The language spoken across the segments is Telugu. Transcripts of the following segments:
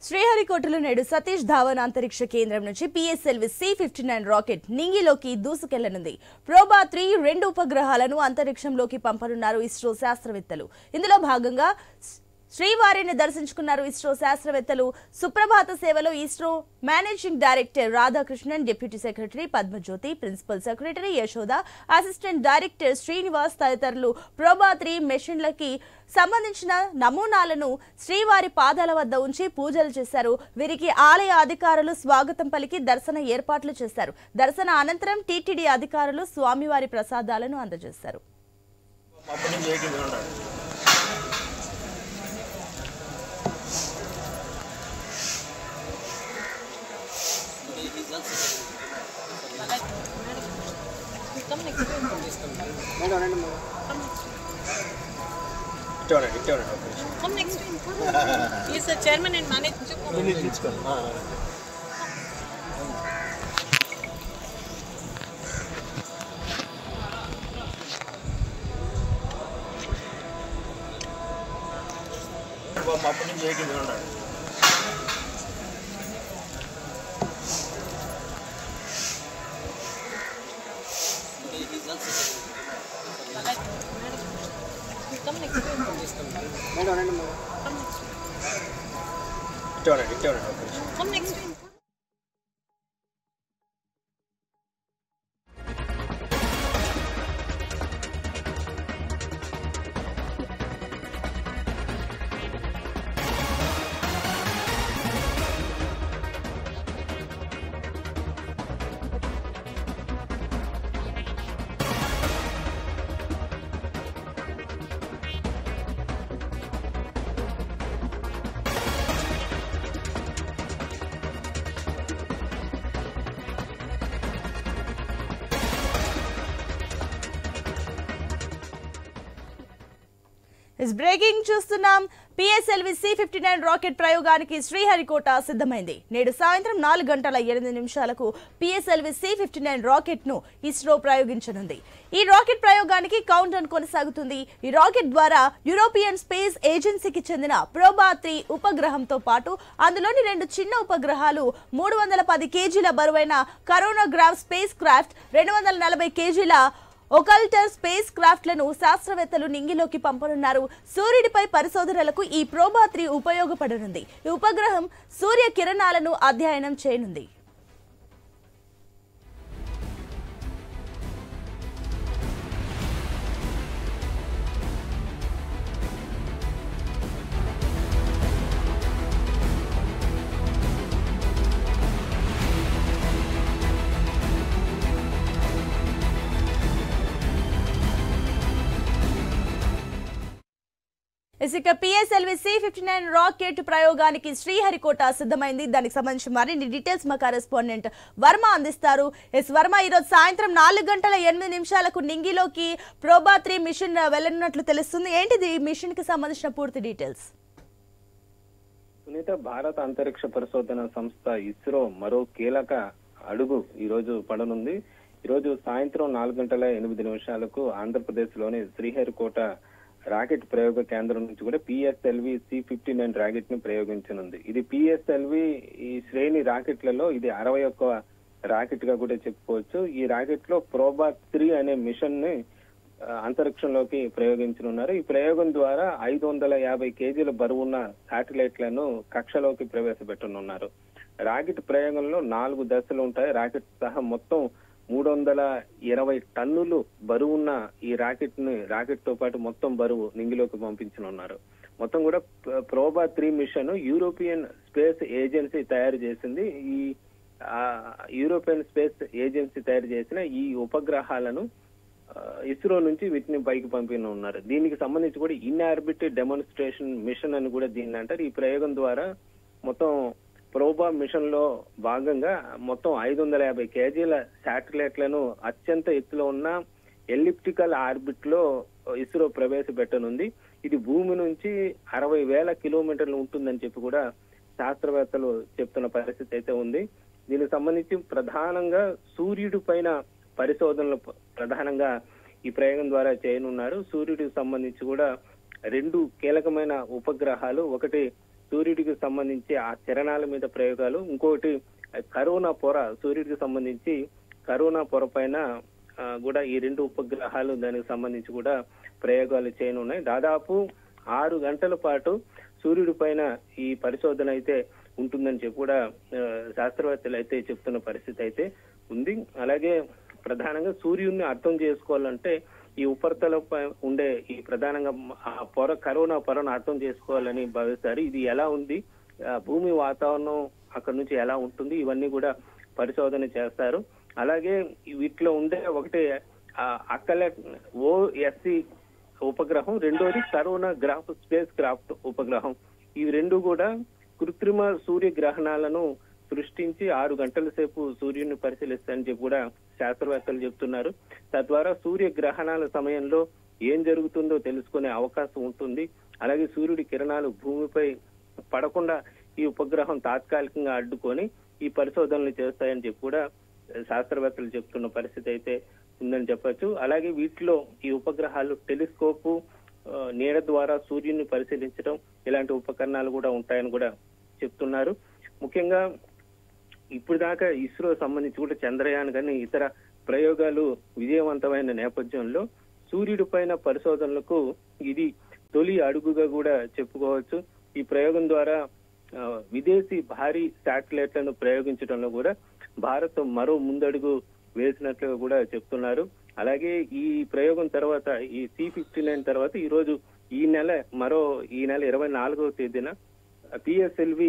శ్రీహరికోటలో నేడు సతీష్ ధావన్ అంతరిక్ష కేంద్రం నుంచి పిఎస్ఎల్వి C-59 రాకెట్ నింగిలోకి దూసుకెళ్లనుంది. ప్రోబా 3 2 ఉపగ్రహాలను అంతరిక్షంలోకి పంపనున్నారు ఇస్రో శాస్త్రవేత్తలు. ఇందులో భాగంగా శ్రీవారిని దర్శించుకున్నారు ఇస్రో శాస్త్రవేత్తలు. సుప్రభాత సేవలో ISRO managing director Radhakrishnan, deputy secretary Padmajyoti, principal secretary Yashoda, assistant director Srinivas తదితరులు ప్రోబా 3 మెషిన్లకి సంబంధించిన నమూనాలను శ్రీవారి పాదాల వద్ద ఉంచి పూజలు చేశారు. వీరికి ఆలయ అధికారులు స్వాగతం పలికి దర్శన ఏర్పాట్లు చేశారు. దర్శన అనంతరం టీటీడీ అధికారులు స్వామివారి ప్రసాదాలను అందజేశారు. Come next to him. Come next to him. He is the chairman and manager. Come next to him. Come next to him. Is breaking చూస్తున్నాం. పిఎస్ఎల్వి C-59 రాకెట్ ప్రయోగానికి శ్రీహరికోట సిద్ధమైంది. నేడు సాయంత్రం 4:08 పిఎస్ఎల్వి C-59 రాకెట్ ను ఇస్రో ప్రయోగించనుంది. ఈ రాకెట్ ప్రయోగానికి కౌంట్ డౌన్ కొనసాగుతుంది. ఈ రాకెట్ ద్వారా యూరోపియన్ స్పేస్ ఏజెన్సీకి చెందిన ప్రోబా 3 ఉపగ్రహంతో పాటు అందులోని 2 చిన్న ఉపగ్రహాలు, 310 కేజీల బరువైన కరోనోగ్రాఫ్ స్పేస్ క్రాఫ్ట్, 240 కేజీల ఒకల్టర్ స్పేస్ క్రాఫ్ట్లను శాస్త్రవేత్తలు నింగిలోకి పంపనున్నారు. సూర్యుడిపై పరిశోధనలకు ఈ ప్రోబా 3 ఉపయోగపడనుంది. ఈ ఉపగ్రహం సూర్య కిరణాలను అధ్యయనం చేయనుంది. ఇక పిఎస్ఎల్వి C-59 రాకెట్ ప్రయోగానికి శ్రీహరికోట సిద్ధమైంది. దానికి సంబంధించి మరిన్ని డీటెయిల్స్ మా కరెస్పాండెంట్ వర్మ అందిస్తారు. వర్మ, ఈరోజు సాయంత్రం 4:08 నింగిలోకి ప్రోబా 3 మిషన్ వెళ్ళనున్నట్లు తెలుస్తుంది. ఏంటిది ఈ మిషన్ కి సంబంధించిన పూర్తి డీటెయిల్స్? సునీత, భారత అంతరిక్ష పరిశోధన సంస్థ ఇస్రో మరో కీలక అడుగు ఈ రోజు పడనుంది. ఈ రోజు సాయంత్రం 4:08 ఆంధ్రప్రదేశ్ లోని శ్రీహరికోట రాకెట్ ప్రయోగ కేంద్రం నుంచి కూడా పిఎస్ఎల్వి C-59 రాకెట్ ని ప్రయోగించనుంది. ఇది పిఎస్ఎల్వి ఈ శ్రేణి రాకెట్లలో ఇది 61వ రాకెట్ గా కూడా చెప్పుకోవచ్చు. ఈ రాకెట్ లో ప్రోబా 3 అనే మిషన్ ని అంతరిక్షంలోకి ప్రయోగించనున్నారు. ఈ ప్రయోగం ద్వారా 550 కేజీల బరువున్న శాటిలైట్లను కక్షలోకి ప్రవేశపెట్టనున్నారు. రాకెట్ ప్రయోగంలో 4 దశలు ఉంటాయి. రాకెట్ సహా మొత్తం 320 టన్నులు బరువున్న ఈ రాకెట్ తో పాటు మొత్తం బరువు నింగిలోకి పంపించనున్నారు. మొత్తం కూడా Proba 3 mission European space agency తయారు చేసింది. ఈ యూరోపియన్ స్పేస్ ఏజెన్సీ తయారు చేసిన ఈ ఉపగ్రహాలను ఇస్రో నుంచి వీటిని పైకి పంపినున్నారు. దీనికి సంబంధించి కూడా ఇన్ ఆర్బిట్ డెమాన్స్ట్రేషన్ మిషన్ అని కూడా దీన్ని అంటారు. ఈ ప్రయోగం ద్వారా మొత్తం ప్రోబా మిషన్ లో భాగంగా మొత్తం 550 కేజీల శాటిలైట్లను అత్యంత ఎత్తులో ఉన్న ఎలిప్టికల్ ఆర్బిట్ లో ఇస్రో ప్రవేశపెట్టనుంది. ఇది భూమి నుంచి 60,000 కిలోమీటర్లు ఉంటుందని చెప్పి కూడా శాస్త్రవేత్తలు చెప్తున్న పరిస్థితి అయితే ఉంది. దీనికి సంబంధించి ప్రధానంగా సూర్యుడి పైన పరిశోధనలు ప్రధానంగా ఈ ప్రయోగం ద్వారా చేయనున్నారు. సూర్యుడికి సంబంధించి కూడా 2 కీలకమైన ఉపగ్రహాలు, ఒకటి సూర్యుడికి సంబంధించి ఆ కిరణాల మీద ప్రయోగాలు, ఇంకొకటి కరోనా పొర, సూర్యుడికి సంబంధించి కరోనా పొర పైన కూడా ఈ 2 ఉపగ్రహాలు దానికి సంబంధించి కూడా ప్రయోగాలు చేయనున్నాయి. దాదాపు 6 గంటల పాటు సూర్యుడి పైన ఈ పరిశోధన అయితే ఉంటుందని చెప్పి కూడా శాస్త్రవేత్తలు అయితే చెప్తున్న పరిస్థితి అయితే ఉంది. అలాగే ప్రధానంగా సూర్యుడిని అర్థం చేసుకోవాలంటే ఈ ఉపరితలపై ఉండే ఈ ప్రధానంగా ఆ పొర, కరోనా పొరను అర్థం చేసుకోవాలని భావిస్తారు. ఇది ఎలా ఉంది, భూమి వాతావరణం అక్కడ నుంచి ఎలా ఉంటుంది, ఇవన్నీ కూడా పరిశోధన చేస్తారు. అలాగే వీటిలో ఉండే ఒకటి అక్కలెట్ OSC ఉపగ్రహం, రెండోది కరోనా స్పేస్ క్రాఫ్ట్ ఉపగ్రహం. ఇవి 2 కూడా కృత్రిమ సూర్యగ్రహణాలను సృష్టించి 6 గంటల సేపు సూర్యుడిని పరిశీలిస్తారని చెప్పి కూడా శాస్త్రవేత్తలు చెప్తున్నారు. తద్వారా సూర్యగ్రహణాల సమయంలో ఏం జరుగుతుందో తెలుసుకునే అవకాశం ఉంటుంది. అలాగే సూర్యుడి కిరణాలు భూమిపై పడకుండా ఈ ఉపగ్రహం తాత్కాలికంగా అడ్డుకొని ఈ పరిశోధనలు చేస్తాయని చెప్పి కూడా శాస్త్రవేత్తలు చెప్తున్న పరిస్థితి అయితే ఉందని చెప్పొచ్చు. అలాగే వీటిలో ఈ ఉపగ్రహాలు టెలిస్కోపు, నీడ ద్వారా సూర్యుడిని పరిశీలించడం, ఇలాంటి ఉపకరణాలు కూడా ఉంటాయని కూడా చెప్తున్నారు. ముఖ్యంగా ఇప్పుడు దాకా ఇస్రో సంబంధించి కూడా చంద్రయాన్ కానీ ఇతర ప్రయోగాలు విజయవంతమైన నేపథ్యంలో సూర్యుడి పైన పరిశోధనలకు ఇది తొలి అడుగుగా కూడా చెప్పుకోవచ్చు. ఈ ప్రయోగం ద్వారా విదేశీ భారీ శాటిలైట్లను ప్రయోగించడంలో కూడా భారత్ మరో ముందడుగు వేసినట్లుగా కూడా చెప్తున్నారు. అలాగే ఈ ప్రయోగం తర్వాత, ఈ C-59 తర్వాత ఈ నెల 24వ తేదీన PSLV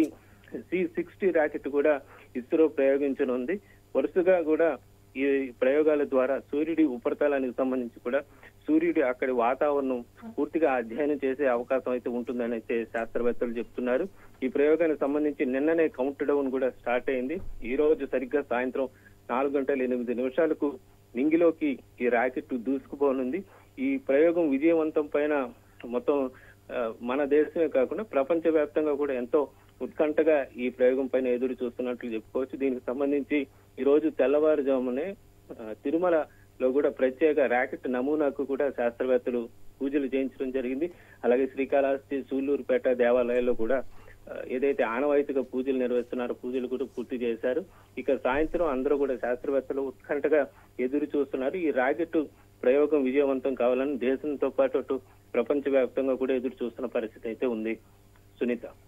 C-60 రాకెట్ కూడా ఇస్రో ప్రయోగించనుంది. వరుసగా కూడా ఈ ప్రయోగాల ద్వారా సూర్యుడి ఉపరితలానికి సంబంధించి కూడా సూర్యుడి అక్కడి వాతావరణం పూర్తిగా అధ్యయనం చేసే అవకాశం అయితే ఉంటుందని అయితే శాస్త్రవేత్తలు చెప్తున్నారు. ఈ ప్రయోగానికి సంబంధించి నిన్ననే కౌంట్ డౌన్ కూడా స్టార్ట్ అయింది. ఈ రోజు సరిగ్గా సాయంత్రం 4:08 నింగిలోకి ఈ రాకెట్ దూసుకుపోనుంది. ఈ ప్రయోగం విజయవంతం పైన మొత్తం మన దేశమే కాకుండా ప్రపంచ వ్యాప్తంగా కూడా ఎంతో ఉత్కంఠగా ఈ ప్రయోగం పైన ఎదురు చూస్తున్నట్లు చెప్పుకోవచ్చు. దీనికి సంబంధించి ఈ రోజు తెల్లవారుజామునే తిరుమలలో కూడా ప్రత్యేక రాకెట్ నమూనాకు కూడా శాస్త్రవేత్తలు పూజలు చేయించడం జరిగింది. అలాగే శ్రీకాళహస్తి, సూళ్లూరుపేట దేవాలయాల్లో కూడా ఏదైతే ఆనవాయితీగా పూజలు నిర్వహిస్తున్నారో పూజలు కూడా పూర్తి చేశారు. ఇక సాయంత్రం అందరూ కూడా శాస్త్రవేత్తలు ఉత్కంఠగా ఎదురు చూస్తున్నారు. ఈ రాకెట్ ప్రయోగం విజయవంతం కావాలని దేశంతో పాటు ప్రపంచ వ్యాప్తంగా కూడా ఎదురు చూస్తున్న పరిస్థితి అయితే ఉంది. సునీత.